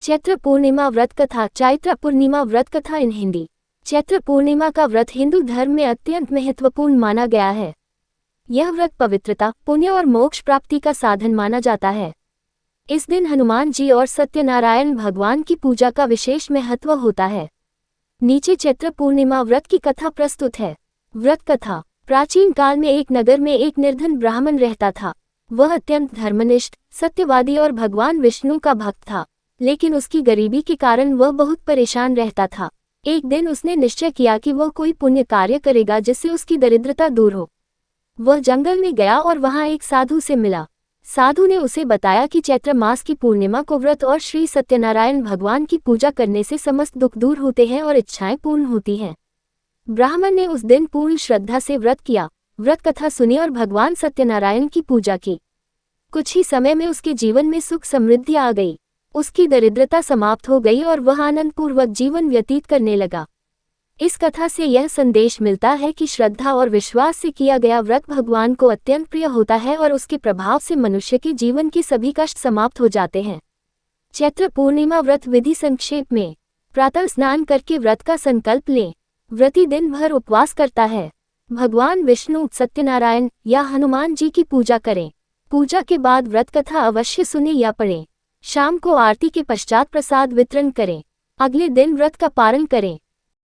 चैत्र पूर्णिमा व्रत कथा। चैत्र पूर्णिमा व्रत कथा इन हिंदी। चैत्र पूर्णिमा का व्रत हिंदू धर्म में अत्यंत महत्वपूर्ण माना गया है। यह व्रत पवित्रता, पुण्य और मोक्ष प्राप्ति का साधन माना जाता है। इस दिन हनुमान जी और सत्यनारायण भगवान की पूजा का विशेष महत्व होता है। नीचे चैत्र पूर्णिमा व्रत की कथा प्रस्तुत है। व्रत कथा। प्राचीन काल में एक नगर में एक निर्धन ब्राह्मण रहता था। वह अत्यंत धर्मनिष्ठ, सत्यवादी और भगवान विष्णु का भक्त था, लेकिन उसकी गरीबी के कारण वह बहुत परेशान रहता था। एक दिन उसने निश्चय किया कि वह कोई पुण्य कार्य करेगा जिससे उसकी दरिद्रता दूर हो। वह जंगल में गया और वहां एक साधु से मिला। साधु ने उसे बताया कि चैत्र मास की पूर्णिमा को व्रत और श्री सत्यनारायण भगवान की पूजा करने से समस्त दुख दूर होते हैं और इच्छाएं पूर्ण होती हैं। ब्राह्मण ने उस दिन पूर्ण श्रद्धा से व्रत किया, व्रत कथा सुनी और भगवान सत्यनारायण की पूजा की। कुछ ही समय में उसके जीवन में सुख समृद्धि आ गई। उसकी दरिद्रता समाप्त हो गई और वह आनंदपूर्वक जीवन व्यतीत करने लगा। इस कथा से यह संदेश मिलता है कि श्रद्धा और विश्वास से किया गया व्रत भगवान को अत्यंत प्रिय होता है और उसके प्रभाव से मनुष्य के जीवन के सभी कष्ट समाप्त हो जाते हैं। चैत्र पूर्णिमा व्रत विधि संक्षेप में। प्रातः स्नान करके व्रत का संकल्प लें। व्रती दिन भर उपवास करता है। भगवान विष्णु, सत्यनारायण या हनुमान जी की पूजा करें। पूजा के बाद व्रत कथा अवश्य सुने या पढ़ें। शाम को आरती के पश्चात प्रसाद वितरण करें। अगले दिन व्रत का पारण करें।